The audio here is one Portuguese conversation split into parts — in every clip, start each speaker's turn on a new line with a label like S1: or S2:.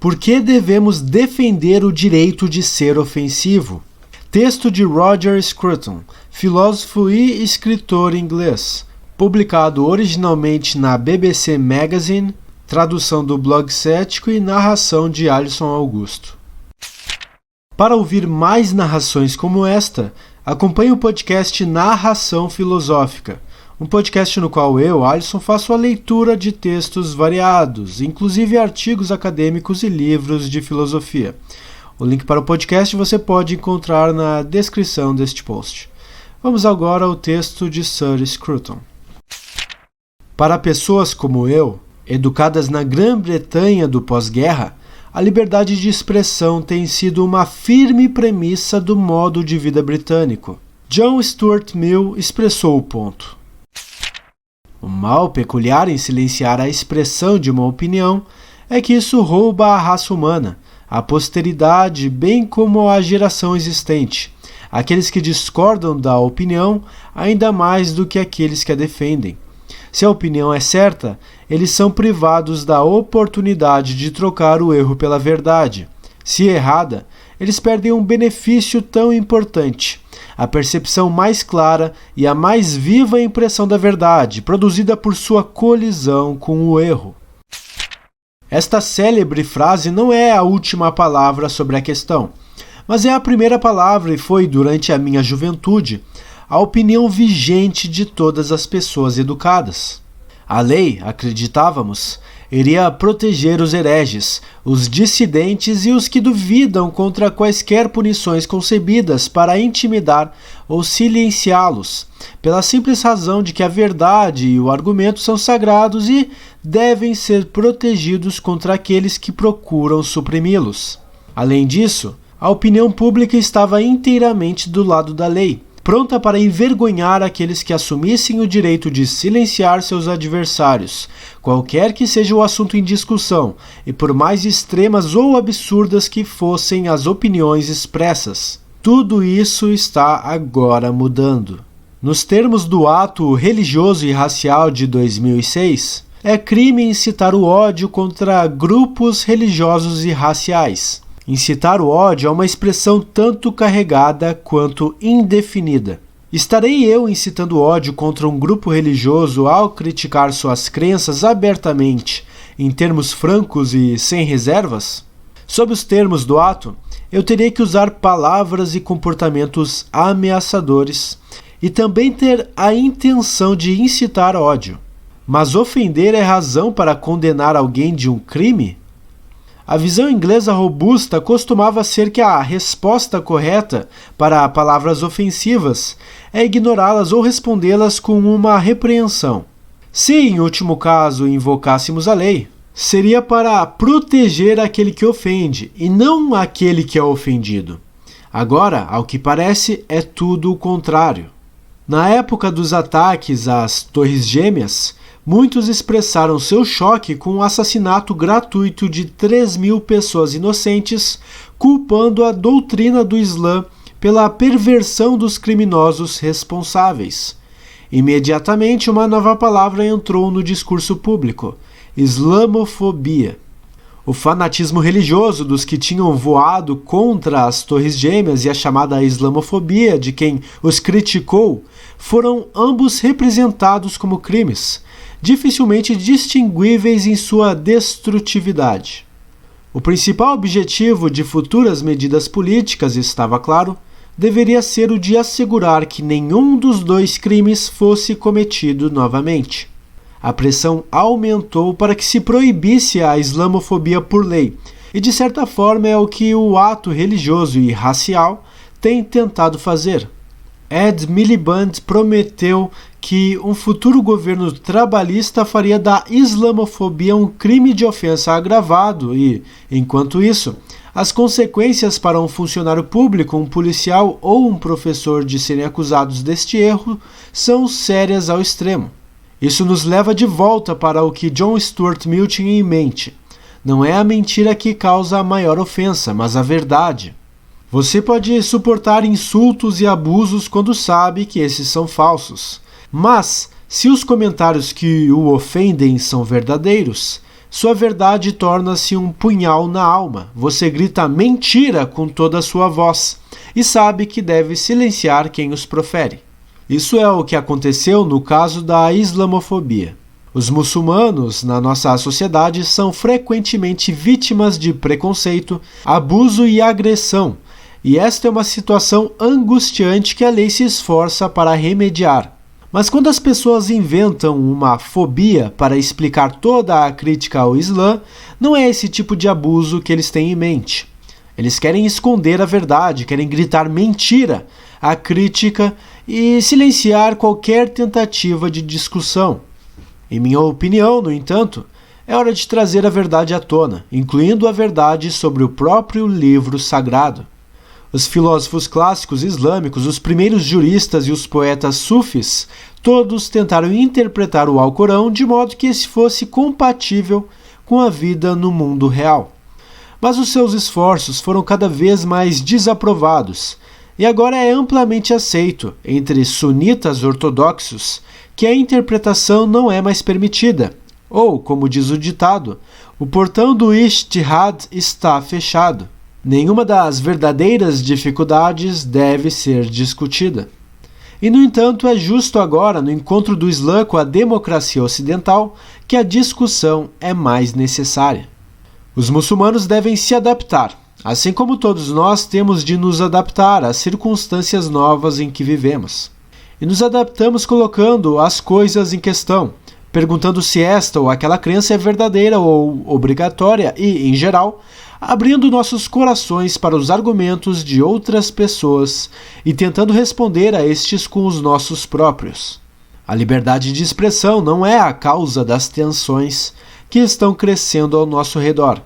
S1: Por que devemos defender o direito de ser ofensivo? Texto de Roger Scruton, filósofo e escritor inglês, publicado originalmente na BBC Magazine, tradução do Blog Cético e narração de Alisson Augusto. Para ouvir mais narrações como esta, acompanhe o podcast Narração Filosófica, um podcast no qual eu, Alisson, faço a leitura de textos variados, inclusive artigos acadêmicos e livros de filosofia. O link para o podcast você pode encontrar na descrição deste post. Vamos agora ao texto de Sir Scruton. Para pessoas como eu, educadas na Grã-Bretanha do pós-guerra, a liberdade de expressão tem sido uma firme premissa do modo de vida britânico. John Stuart Mill expressou o ponto. O mal peculiar em silenciar a expressão de uma opinião é que isso rouba a raça humana, a posteridade, bem como a geração existente, aqueles que discordam da opinião ainda mais do que aqueles que a defendem. Se a opinião é certa, eles são privados da oportunidade de trocar o erro pela verdade. Se errada, eles perdem um benefício tão importante, a percepção mais clara e a mais viva impressão da verdade, produzida por sua colisão com o erro. Esta célebre frase não é a última palavra sobre a questão, mas é a primeira palavra e foi, durante a minha juventude, a opinião vigente de todas as pessoas educadas. A lei, acreditávamos, iria proteger os hereges, os dissidentes e os que duvidam contra quaisquer punições concebidas para intimidar ou silenciá-los, pela simples razão de que a verdade e o argumento são sagrados e devem ser protegidos contra aqueles que procuram suprimi-los. Além disso, a opinião pública estava inteiramente do lado da lei, pronta para envergonhar aqueles que assumissem o direito de silenciar seus adversários, qualquer que seja o assunto em discussão, e por mais extremas ou absurdas que fossem as opiniões expressas. Tudo isso está agora mudando. Nos termos do ato religioso e racial de 2006, é crime incitar o ódio contra grupos religiosos e raciais. Incitar o ódio é uma expressão tanto carregada quanto indefinida. Estarei eu incitando ódio contra um grupo religioso ao criticar suas crenças abertamente, em termos francos e sem reservas? Sob os termos do ato, eu teria que usar palavras e comportamentos ameaçadores e também ter a intenção de incitar ódio. Mas ofender é razão para condenar alguém de um crime? A visão inglesa robusta costumava ser que a resposta correta para palavras ofensivas é ignorá-las ou respondê-las com uma repreensão. Se, em último caso, invocássemos a lei, seria para proteger aquele que ofende e não aquele que é ofendido. Agora, ao que parece, é tudo o contrário. Na época dos ataques às Torres Gêmeas, muitos expressaram seu choque com o assassinato gratuito de 3.000 pessoas inocentes, culpando a doutrina do Islã pela perversão dos criminosos responsáveis. Imediatamente, uma nova palavra entrou no discurso público: islamofobia. O fanatismo religioso dos que tinham voado contra as Torres Gêmeas e a chamada islamofobia de quem os criticou foram ambos representados como crimes, dificilmente distinguíveis em sua destrutividade. O principal objetivo de futuras medidas políticas, estava claro, deveria ser o de assegurar que nenhum dos dois crimes fosse cometido novamente. A pressão aumentou para que se proibisse a islamofobia por lei, e de certa forma é o que o ato religioso e racial tem tentado fazer. Ed Miliband prometeu que um futuro governo trabalhista faria da islamofobia um crime de ofensa agravado e, enquanto isso, as consequências para um funcionário público, um policial ou um professor de serem acusados deste erro são sérias ao extremo. Isso nos leva de volta para o que John Stuart Mill tinha em mente. Não é a mentira que causa a maior ofensa, mas a verdade. Você pode suportar insultos e abusos quando sabe que esses são falsos. Mas, se os comentários que o ofendem são verdadeiros, sua verdade torna-se um punhal na alma. Você grita mentira com toda a sua voz e sabe que deve silenciar quem os profere. Isso é o que aconteceu no caso da islamofobia. Os muçulmanos na nossa sociedade são frequentemente vítimas de preconceito, abuso e agressão, e esta é uma situação angustiante que a lei se esforça para remediar. Mas quando as pessoas inventam uma fobia para explicar toda a crítica ao Islã, não é esse tipo de abuso que eles têm em mente. Eles querem esconder a verdade, querem gritar mentira à crítica e silenciar qualquer tentativa de discussão. Em minha opinião, no entanto, é hora de trazer a verdade à tona, incluindo a verdade sobre o próprio livro sagrado. Os filósofos clássicos islâmicos, os primeiros juristas e os poetas sufis, todos tentaram interpretar o Alcorão de modo que esse fosse compatível com a vida no mundo real. Mas os seus esforços foram cada vez mais desaprovados, e agora é amplamente aceito entre sunitas ortodoxos que a interpretação não é mais permitida, ou, como diz o ditado, o portão do Ijtihad está fechado. Nenhuma das verdadeiras dificuldades deve ser discutida. E, no entanto, é justo agora, no encontro do Islã com a democracia ocidental, que a discussão é mais necessária. Os muçulmanos devem se adaptar, assim como todos nós temos de nos adaptar às circunstâncias novas em que vivemos. E nos adaptamos colocando as coisas em questão, perguntando se esta ou aquela crença é verdadeira ou obrigatória e, em geral, abrindo nossos corações para os argumentos de outras pessoas e tentando responder a estes com os nossos próprios. A liberdade de expressão não é a causa das tensões que estão crescendo ao nosso redor,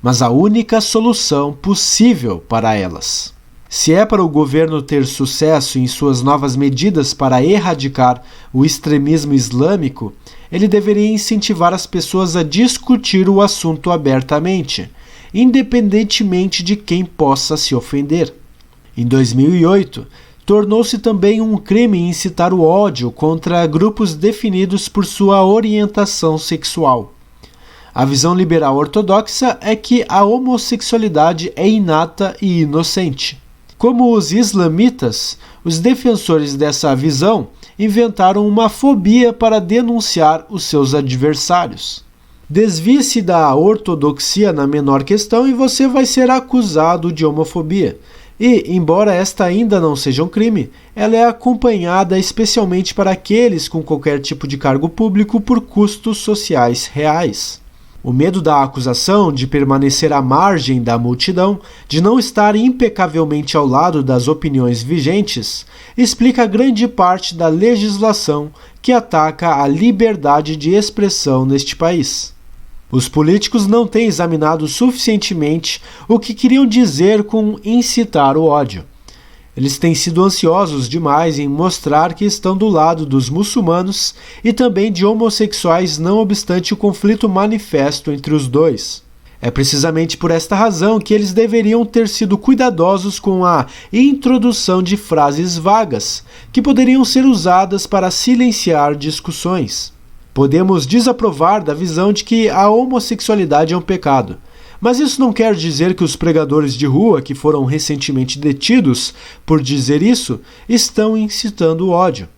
S1: mas a única solução possível para elas. Se é para o governo ter sucesso em suas novas medidas para erradicar o extremismo islâmico, ele deveria incentivar as pessoas a discutir o assunto abertamente, independentemente de quem possa se ofender. Em 2008, tornou-se também um crime incitar o ódio contra grupos definidos por sua orientação sexual. A visão liberal ortodoxa é que a homossexualidade é inata e inocente. Como os islamitas, os defensores dessa visão inventaram uma fobia para denunciar os seus adversários. Desvie-se da ortodoxia na menor questão e você vai ser acusado de homofobia. E, embora esta ainda não seja um crime, ela é acompanhada especialmente para aqueles com qualquer tipo de cargo público por custos sociais reais. O medo da acusação, de permanecer à margem da multidão, de não estar impecavelmente ao lado das opiniões vigentes, explica grande parte da legislação que ataca a liberdade de expressão neste país. Os políticos não têm examinado suficientemente o que queriam dizer com incitar o ódio. Eles têm sido ansiosos demais em mostrar que estão do lado dos muçulmanos e também de homossexuais, não obstante o conflito manifesto entre os dois. É precisamente por esta razão que eles deveriam ter sido cuidadosos com a introdução de frases vagas, que poderiam ser usadas para silenciar discussões. Podemos desaprovar da visão de que a homossexualidade é um pecado, mas isso não quer dizer que os pregadores de rua que foram recentemente detidos por dizer isso estão incitando o ódio.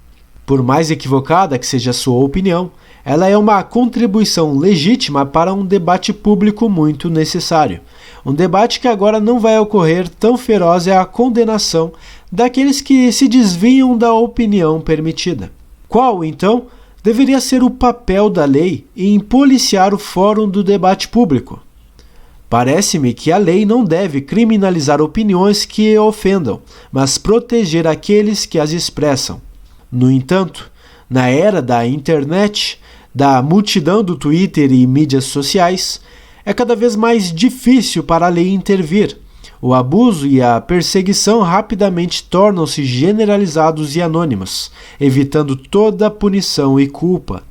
S1: Por mais equivocada que seja a sua opinião, ela é uma contribuição legítima para um debate público muito necessário. Um debate que agora não vai ocorrer, tão feroz é a condenação daqueles que se desviam da opinião permitida. Qual, então, deveria ser o papel da lei em policiar o fórum do debate público? Parece-me que a lei não deve criminalizar opiniões que ofendam, mas proteger aqueles que as expressam. No entanto, na era da internet, da multidão do Twitter e mídias sociais, é cada vez mais difícil para a lei intervir. O abuso e a perseguição rapidamente tornam-se generalizados e anônimos, evitando toda punição e culpa.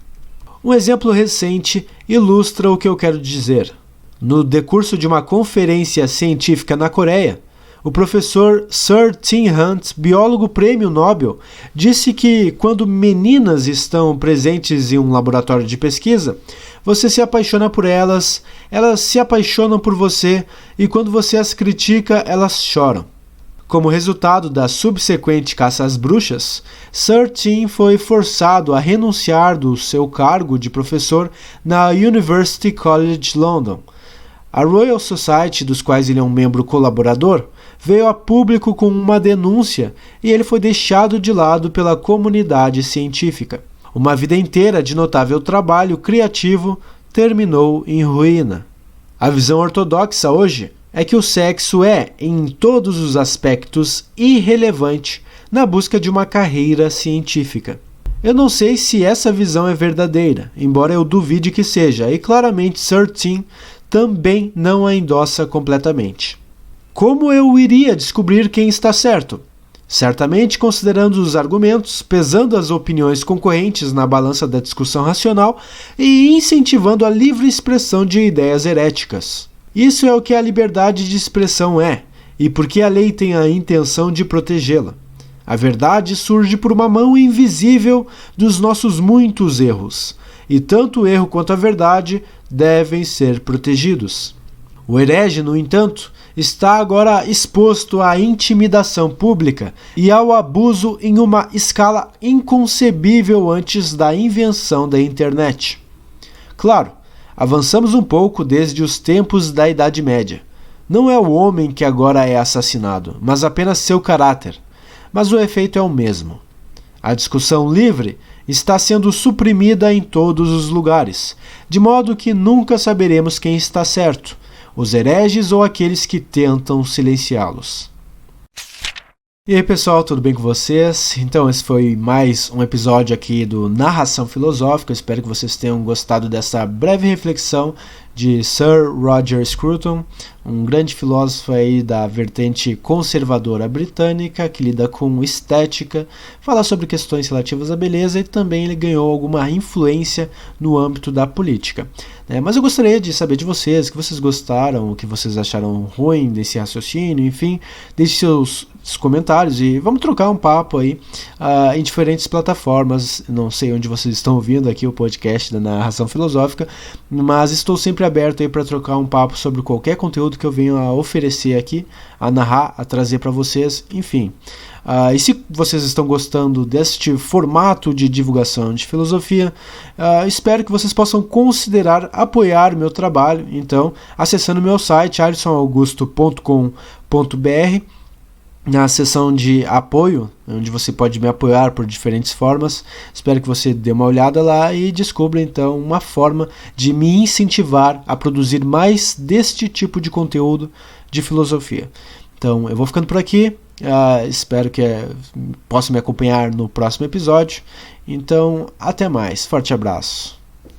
S1: Um exemplo recente ilustra o que eu quero dizer. No decurso de uma conferência científica na Coreia, o professor Sir Tim Hunt, biólogo prêmio Nobel, disse que quando meninas estão presentes em um laboratório de pesquisa, você se apaixona por elas, elas se apaixonam por você e quando você as critica, elas choram. Como resultado da subsequente caça às bruxas, Sir Tim foi forçado a renunciar do seu cargo de professor na University College London. A Royal Society, dos quais ele é um membro colaborador, veio a público com uma denúncia e ele foi deixado de lado pela comunidade científica. Uma vida inteira de notável trabalho criativo terminou em ruína. A visão ortodoxa hoje é que o sexo é, em todos os aspectos, irrelevante na busca de uma carreira científica. Eu não sei se essa visão é verdadeira, embora eu duvide que seja, e claramente Sir Tim também não a endossa completamente. Como eu iria descobrir quem está certo? Certamente considerando os argumentos, pesando as opiniões concorrentes na balança da discussão racional e incentivando a livre expressão de ideias heréticas. Isso é o que a liberdade de expressão é, e porque a lei tem a intenção de protegê-la. A verdade surge por uma mão invisível dos nossos muitos erros, e tanto o erro quanto a verdade devem ser protegidos. O herege, no entanto, está agora exposto à intimidação pública e ao abuso em uma escala inconcebível antes da invenção da internet. Claro, avançamos um pouco desde os tempos da Idade Média. Não é o homem que agora é assassinado, mas apenas seu caráter. Mas o efeito é o mesmo. A discussão livre está sendo suprimida em todos os lugares, de modo que nunca saberemos quem está certo, os hereges ou aqueles que tentam silenciá-los. E aí pessoal, tudo bem com vocês? Então esse foi mais um episódio aqui do Narração Filosófica. Espero que vocês tenham gostado dessa breve reflexão de Sir Roger Scruton, um grande filósofo aí da vertente conservadora britânica que lida com estética, fala sobre questões relativas à beleza e também ele ganhou alguma influência no âmbito da política. Mas eu gostaria de saber de vocês, o que vocês gostaram, o que vocês acharam ruim desse raciocínio, enfim, deixe seus comentários e vamos trocar um papo aí em diferentes plataformas. Não sei onde vocês estão ouvindo aqui o podcast da Narração Filosófica, mas estou sempre aberto aí para trocar um papo sobre qualquer conteúdo que eu venho a oferecer aqui, a narrar, a trazer para vocês, enfim. E se vocês estão gostando deste formato de divulgação de filosofia, espero que vocês possam considerar apoiar meu trabalho, então acessando meu site alisonaugusto.com.br, na seção de apoio, onde você pode me apoiar por diferentes formas. Espero que você dê uma olhada lá e descubra então uma forma de me incentivar a produzir mais deste tipo de conteúdo de filosofia. Então eu vou ficando por aqui, espero que possa me acompanhar no próximo episódio. Então até mais, forte abraço.